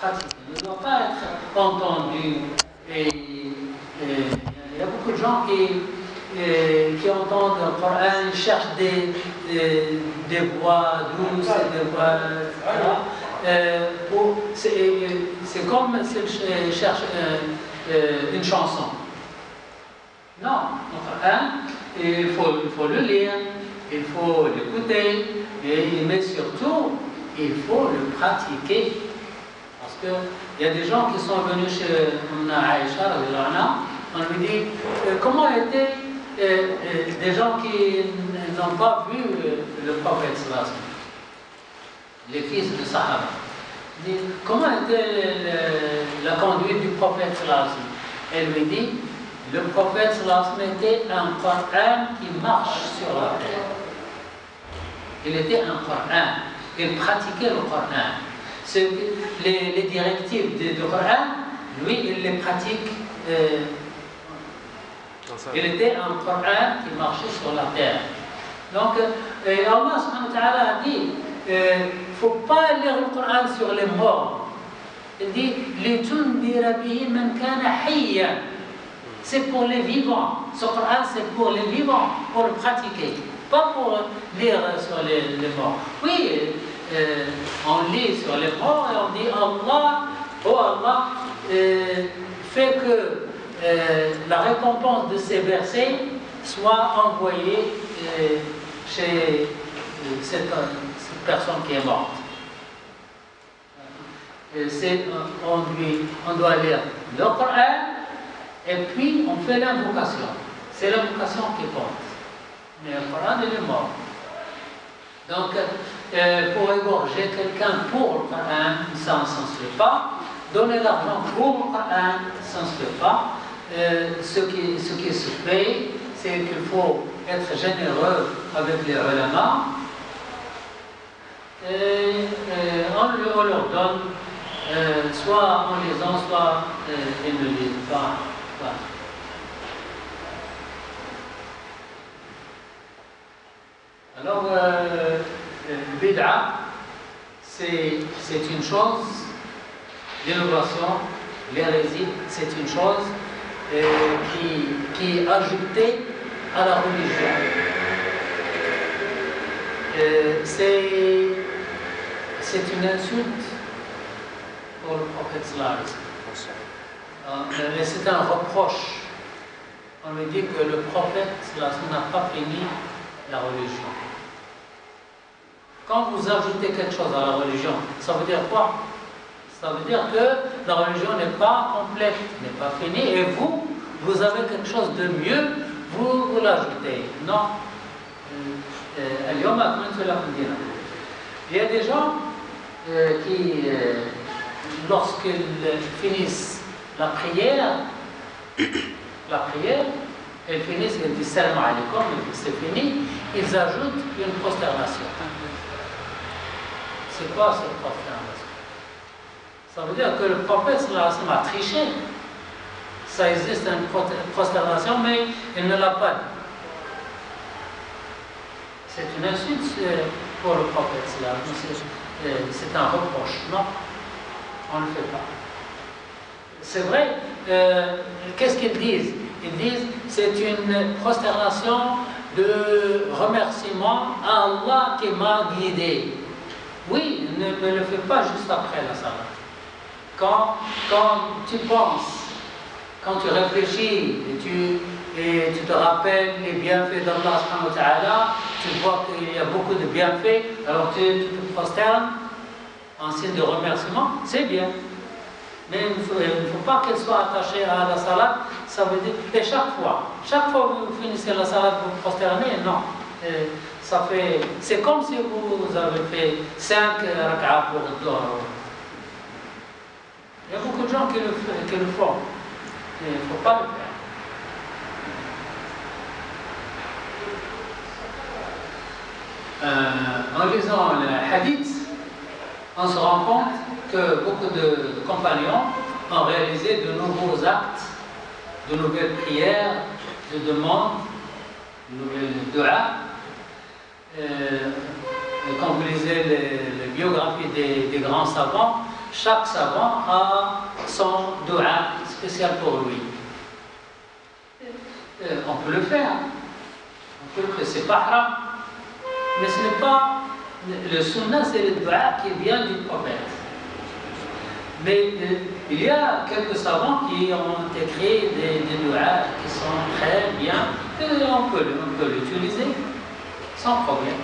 pratiqué, ne doit pas être entendu. Et il y a beaucoup de gens qui entendent le Coran, ils cherchent des voix douces, des voix. C'est comme s'ils cherchent une chanson. Non, le Coran, il faut le lire, il faut l'écouter, mais surtout, il faut le pratiquer. Parce qu'il y a des gens qui sont venus chez Aïcha, on lui dit comment étaient des gens qui n'ont pas vu le prophète sallallahu, les fils de Sahaba. Il dit comment était la conduite du prophète sallallahu. Elle lui dit le prophète sallallahu était un Coran qui marche sur la terre. Il était un Coran, il pratiquait le Coran. Les directives du Coran, lui, il les pratique. Il était un Coran qui marchait sur la terre. Donc, Allah subhanahu wa ta'ala a dit il ne faut pas lire le Coran sur les morts. Il dit c'est pour les vivants. Ce Coran, c'est pour les vivants, pour le pratiquer, pas pour lire sur les morts. Oui, on lit sur les morts et on dit Allah, oh Allah, fait que la récompense de ces versets soit envoyée chez cette personne qui est morte. On doit lire le Coran et puis on fait l'invocation. C'est l'invocation qui compte. Mais le Coran, il est mort. Donc, pour égorger quelqu'un pour le Coran, ça ne se fait pas. Donner l'argent pour le Coran, ça ne se fait pas. Ce qui se fait, c'est qu'il faut être généreux avec les ulama. On leur donne, soit en lisant, soit ils ne lisent pas. Voilà. Alors, bid'a, c'est une chose, l'innovation, l'hérésie, c'est une chose qui est ajoutée à la religion. C'est une insulte pour le prophète sallallahu alayhi wa sallam. C'est un reproche. On lui dit que le prophète sallallahu alayhi wa sallam n'a pas fini la religion. Quand vous ajoutez quelque chose à la religion, ça veut dire quoi? Ça veut dire que la religion n'est pas complète, n'est pas finie, et vous avez quelque chose de mieux, vous l'ajoutez. Non. Il y a des gens qui, lorsqu'ils finissent la prière, ils finissent, ils disent salam alaykoum, c'est fini, ils ajoutent une prosternation. C'est quoi cette prosternation? Ça veut dire que le prophète sallallahu alayhi wa sallam a triché. Ça existe une prosternation, mais il ne l'a pas dit. C'est une insulte pour le prophète sallallahu alayhi wa sallam. C'est un reproche. Non, on ne le fait pas. C'est vrai, qu'est-ce qu'ils disent? Ils disent c'est une prosternation de remerciement à Allah qui m'a guidé. Oui, ne le fais pas juste après la salat. Quand tu penses, quand tu réfléchis et tu te rappelles les bienfaits d'Allah subhanahu wa ta'ala, tu vois qu'il y a beaucoup de bienfaits, alors tu te prosternes en signe de remerciement, c'est bien. Mais il ne faut pas qu'elle soit attachée à la salat, ça veut dire, et chaque fois que vous finissez la salat, vous vous prosternez, non. C'est comme si vous avez fait 5 rak'ah pour le Dhuhr. Il y a beaucoup de gens qui le font. Il ne faut pas le faire. En lisant le hadith, on se rend compte que beaucoup de compagnons ont réalisé de nouveaux actes, de nouvelles prières, de demandes, de nouvelles du'as. Quand vous lisez les biographies des grands savants, chaque savant a son dua spécial pour lui. On peut le faire. C'est pas haram. Mais ce n'est pas... Le sunnah, c'est le dua qui vient du prophète. Mais il y a quelques savants qui ont écrit des duas qui sont très bien, et on peut l'utiliser sans problème.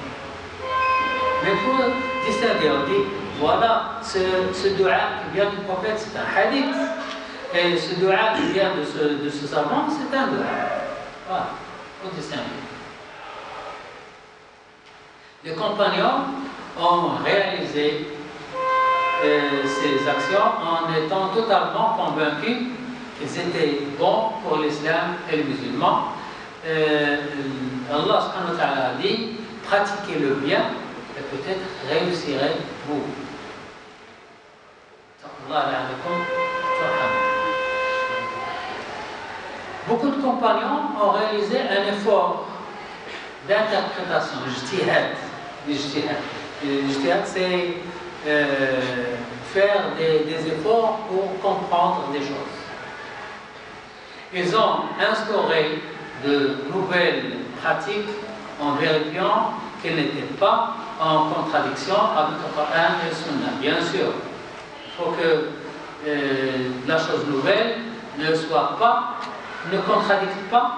Mais il faut distinguer, on dit, voilà, ce dua qui vient du prophète, c'est un hadith, et ce dua qui vient de ce savant, c'est un dua. Voilà, il faut distinguer. Les compagnons ont réalisé ces actions en étant totalement convaincus qu'ils étaient bons pour l'islam et les musulmans. Allah subhanahu wa ta'ala a dit, pratiquez le bien et peut-être réussirez-vous. Beaucoup de compagnons ont réalisé un effort d'interprétation, ijtihad. L'ijtihad, c'est faire des efforts pour comprendre des choses. Ils ont instauré de nouvelles pratiques en vérifiant qu'elles n'étaient pas en contradiction avec le Coran et le Sunna. Bien sûr, il faut que la chose nouvelle ne contradicte pas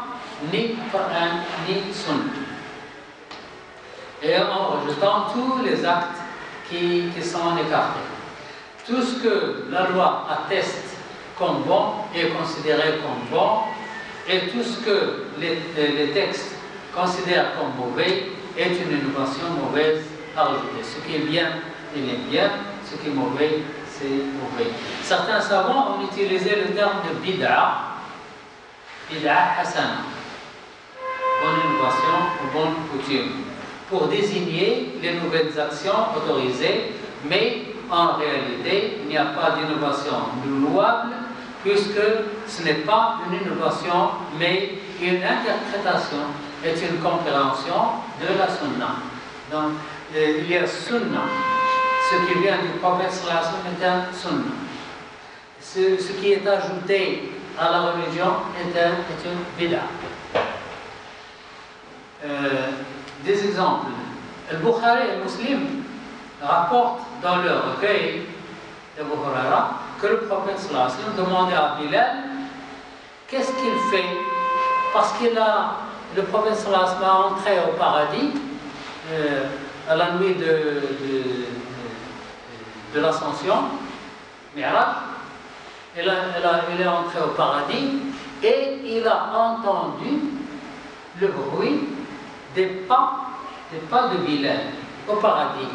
ni Coran ni Sunna. Et en rejetant tous les actes qui sont écartés. Tout ce que la loi atteste comme bon est considéré comme bon, et tout ce que les textes considèrent comme mauvais est une innovation mauvaise à rejeter. Ce qui est bien, il est bien, ce qui est mauvais, c'est mauvais. Certains savants ont utilisé le terme de bid'a hasana, bonne innovation ou bonne coutume, pour désigner les nouvelles actions autorisées, mais en réalité, il n'y a pas d'innovation louable, puisque ce n'est pas une innovation, mais une interprétation et une compréhension de la sunna. Donc, il y a sunna. Ce qui vient du prophète sallallahu alayhi wa sallam est un sunna. Ce qui est ajouté à la religion est une bid'a. Des exemples. Le Bukhari et le Muslim rapportent dans leur recueil d'Abu Huraira que le prophète sallallahu alayhi wa sallam demandait à Bilal qu'est-ce qu'il fait, parce que le prophète sallallahu alayhi wa sallam a entré au paradis à la nuit de l'ascension, Mi'raj. Il est entré au paradis et il a entendu le bruit des pas de Bilal au paradis.